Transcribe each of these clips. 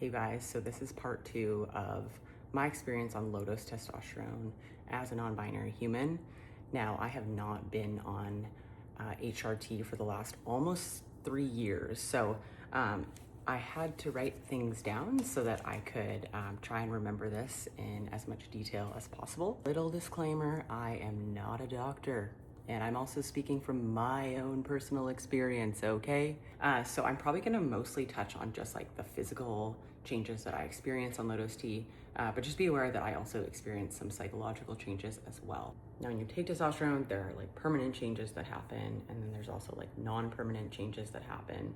Hey guys, so this is part 2 of my experience on low-dose testosterone as a non-binary human. Now, I have not been on HRT for the last almost 3 years, so I had to write things down so that I could try and remember this in as much detail as possible. Little disclaimer, I am not a doctor. And I'm also speaking from my own personal experience, okay? So I'm probably gonna mostly touch on just like the physical changes that I experience on low-dose T, but just be aware that I also experience some psychological changes as well. Now, when you take testosterone, there are like permanent changes that happen, and then there's also like non-permanent changes that happen.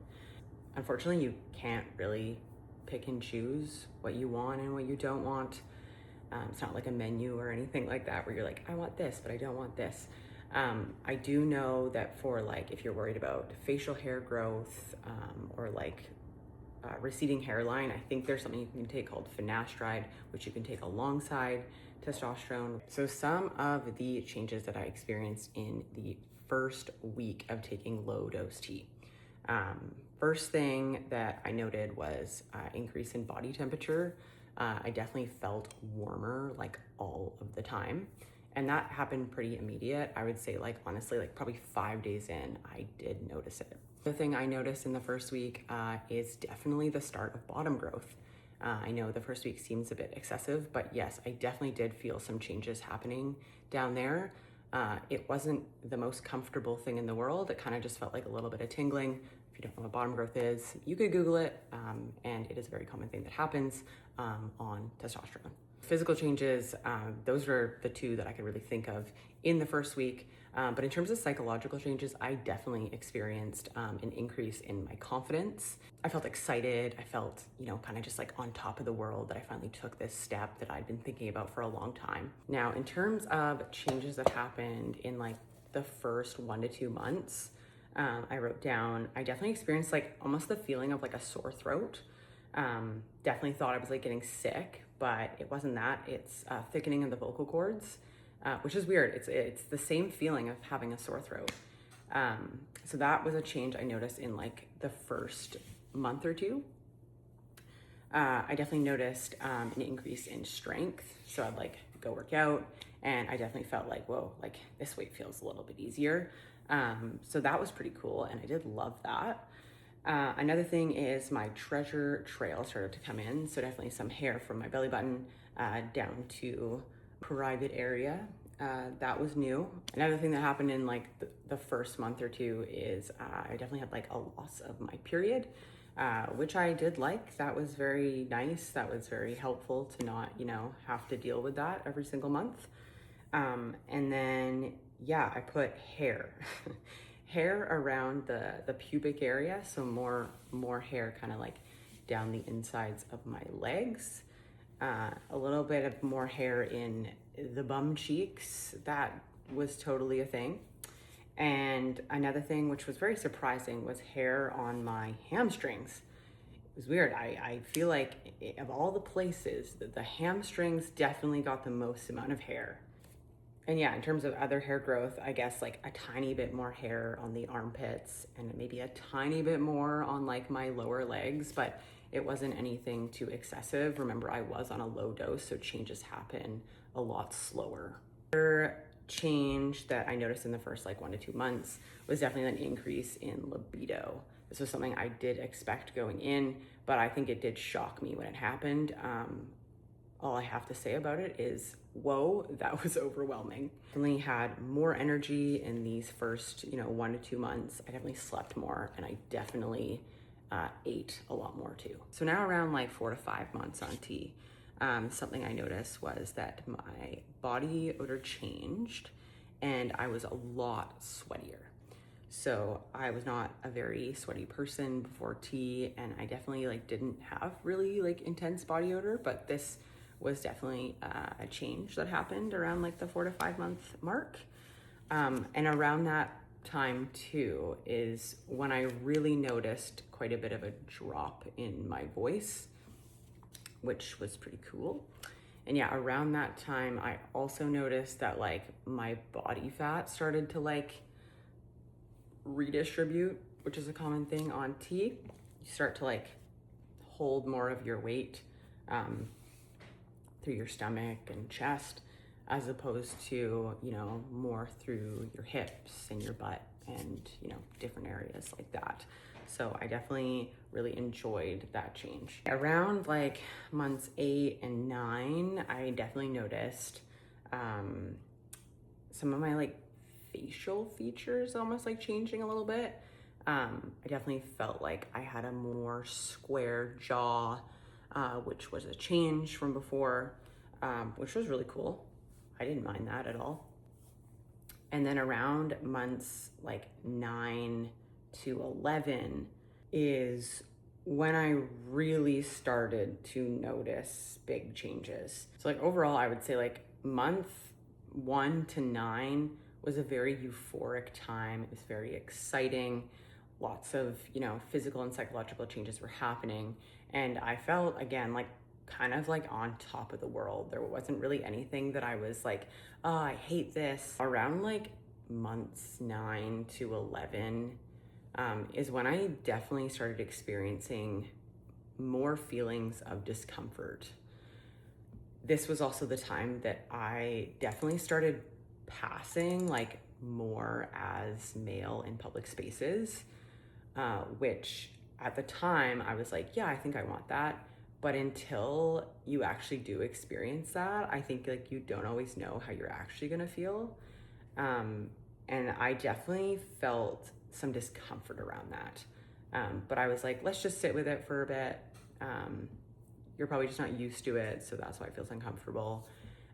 Unfortunately, you can't really pick and choose what you want and what you don't want. It's not like a menu or anything like that where you're like, I want this, but I don't want this. I do know that for like, if you're worried about facial hair growth or like receding hairline, I think there's something you can take called finasteride, which you can take alongside testosterone. So some of the changes that I experienced in the first week of taking low dose T. First thing that I noted was increase in body temperature. I definitely felt warmer like all of the time. And that happened pretty immediate. I would say like, honestly, like probably 5 days in, I did notice it. The thing I noticed in the first week is definitely the start of bottom growth. I know the first week seems a bit excessive, but yes, I definitely did feel some changes happening down there. It wasn't the most comfortable thing in the world. It kind of just felt like a little bit of tingling. If you don't know what bottom growth is, you could Google it, and it is a very common thing that happens on testosterone. Physical changes, those were the two that I could really think of in the first week. But in terms of psychological changes, I definitely experienced an increase in my confidence. I felt excited. I felt, kind of just like on top of the world that I finally took this step that I'd been thinking about for a long time. Now, in terms of changes that happened in like the first 1 to 2 months, I wrote down, I definitely experienced like almost the feeling of like a sore throat. Definitely thought I was like getting sick, but it wasn't that. It's thickening of the vocal cords, which is weird. It's the same feeling of having a sore throat. So that was a change I noticed in like the first month or two. I definitely noticed an increase in strength. So I'd like go work out, and I definitely felt like, whoa, like this weight feels a little bit easier. So that was pretty cool, and I did love that. Another thing is my treasure trail started to come in. So definitely some hair from my belly button down to private area. That was new. Another thing that happened in like the first month or two is I definitely had like a loss of my period, which I did like. That was very nice. That was very helpful to not, have to deal with that every single month. And then, yeah, I put hair. Hair around the pubic area, so more hair kind of like down the insides of my legs. A little bit of more hair in the bum cheeks. That was totally a thing. And another thing which was very surprising was hair on my hamstrings. It was weird. I feel like of all the places, the hamstrings definitely got the most amount of hair. And yeah, in terms of other hair growth, I guess like a tiny bit more hair on the armpits and maybe a tiny bit more on like my lower legs, but it wasn't anything too excessive. Remember, I was on a low dose, so changes happen a lot slower. Another change that I noticed in the first like 1 to 2 months was definitely an increase in libido. This was something I did expect going in, but I think it did shock me when it happened. All I have to say about it is, whoa, that was overwhelming. Definitely had more energy in these first, 1 to 2 months. I definitely slept more, and I definitely ate a lot more too. So now around like 4 to 5 months on T, something I noticed was that my body odor changed and I was a lot sweatier. So I was not a very sweaty person before T, and I definitely like didn't have really like intense body odor, but this was definitely a change that happened around like the 4 to 5 month mark. And around that time too is when I really noticed quite a bit of a drop in my voice, which was pretty cool. And yeah, around that time, I also noticed that like my body fat started to like redistribute, which is a common thing on T. You start to like hold more of your weight through your stomach and chest, as opposed to, you know, more through your hips and your butt and, you know, different areas like that. So I definitely really enjoyed that change. Around like months 8 and 9, I definitely noticed some of my like facial features almost like changing a little bit. I definitely felt like I had a more square jaw, which was a change from before, which was really cool. I didn't mind that at all. And then around months like 9 to 11 is when I really started to notice big changes. So like overall, I would say like month 1 to 9 was a very euphoric time. It was very exciting. Lots of, you know, physical and psychological changes were happening. And I felt, again, like kind of like on top of the world. There wasn't really anything that I was like, oh, I hate this. Around like months 9 to 11 is when I definitely started experiencing more feelings of discomfort. This was also the time that I definitely started passing like more as male in public spaces, which at the time I was like, yeah, I think I want that. But until you actually do experience that, I think like you don't always know how you're actually gonna feel. And I definitely felt some discomfort around that. But I was like, let's just sit with it for a bit. You're probably just not used to it, so that's why it feels uncomfortable.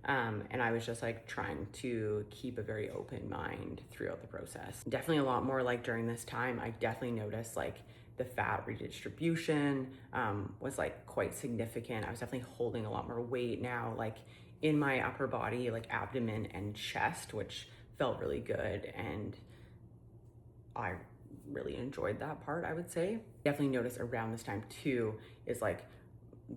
And I was just like trying to keep a very open mind throughout the process. Definitely a lot more like during this time, I definitely noticed like the fat redistribution was like quite significant. I was definitely holding a lot more weight now, like in my upper body, like abdomen and chest, which felt really good. And I really enjoyed that part, I would say. Definitely noticed around this time too, is like,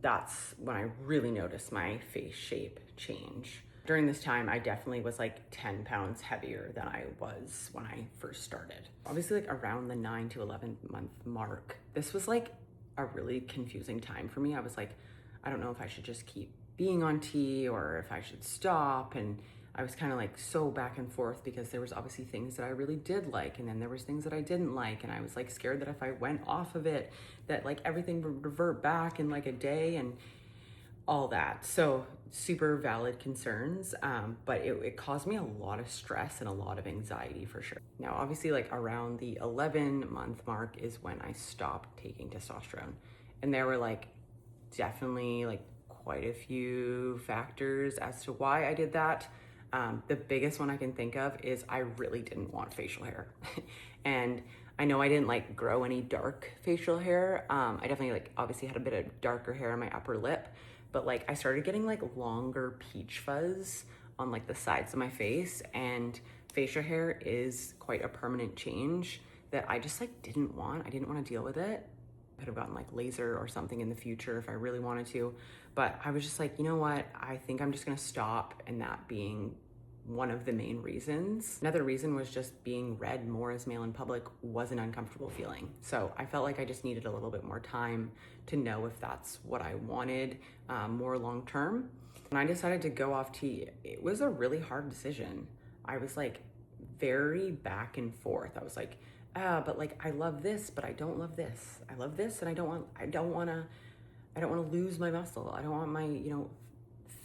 that's when I really noticed my face shape change. During this time, I definitely was like 10 pounds heavier than I was when I first started. Obviously, like around the 9 to 11 month mark, this was like a really confusing time for me. I was like, I don't know if I should just keep being on T or if I should stop. And I was kind of like so back and forth because there was obviously things that I really did like, and then there was things that I didn't like, and I was like scared that if I went off of it, that like everything would revert back in like a day and all that. So super valid concerns, but it caused me a lot of stress and a lot of anxiety for sure. Now, obviously, like around the 11-month mark is when I stopped taking testosterone, and there were like definitely like quite a few factors as to why I did that. The biggest one I can think of is I really didn't want facial hair. And I know I didn't like grow any dark facial hair. I definitely like obviously had a bit of darker hair on my upper lip, but like I started getting like longer peach fuzz on like the sides of my face, and facial hair is quite a permanent change that I just like didn't want. I didn't want to deal with it. I could have gotten like laser or something in the future if I really wanted to, but I was just like, you know what? I think I'm just gonna stop, and that being one of the main reasons. Another reason was just being read more as male in public was an uncomfortable feeling. So I felt like I just needed a little bit more time to know if that's what I wanted more long term. When I decided to go off T, it was a really hard decision. I was like very back and forth. I was like, but like I love this, but I don't love this. I love this, and I don't want to lose my muscle. I don't want my, you know,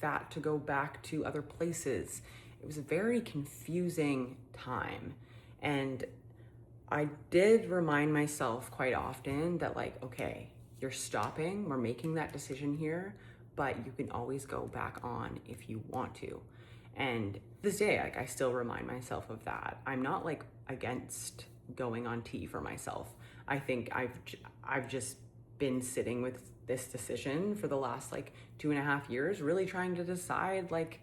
fat to go back to other places. It was a very confusing time. And I did remind myself quite often that like, okay, you're stopping, we're making that decision here, but you can always go back on if you want to. And this day, like I still remind myself of that. I'm not like against going on T for myself. I think I've just been sitting with this decision for the last like 2.5 years, really trying to decide like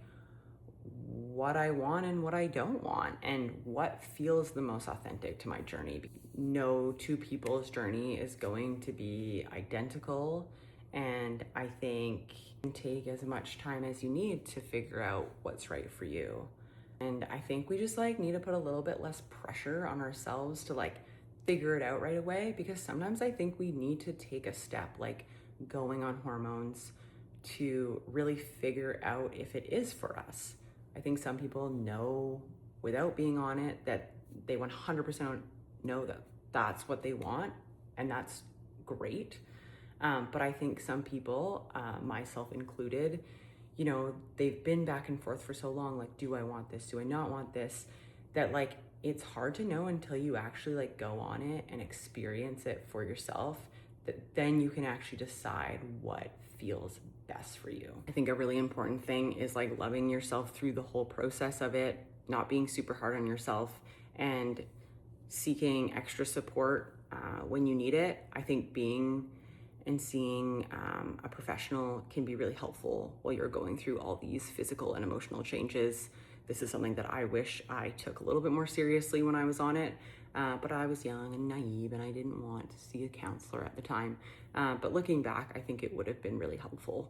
what I want and what I don't want, and what feels the most authentic to my journey. No two people's journey is going to be identical, and I think you can take as much time as you need to figure out what's right for you. And I think we just like need to put a little bit less pressure on ourselves to like figure it out right away, because sometimes I think we need to take a step like going on hormones to really figure out if it is for us. I think some people know without being on it that they 100% know that that's what they want, and that's great. But I think some people, myself included, you know, they've been back and forth for so long, like, do I want this? Do I not want this? That like, it's hard to know until you actually like go on it and experience it for yourself, that then you can actually decide what feels best for you. I think a really important thing is like loving yourself through the whole process of it, not being super hard on yourself, and seeking extra support when you need it. I think being and seeing a professional can be really helpful while you're going through all these physical and emotional changes. This is something that I wish I took a little bit more seriously when I was on it, but I was young and naive and I didn't want to see a counselor at the time. But looking back, I think it would have been really helpful.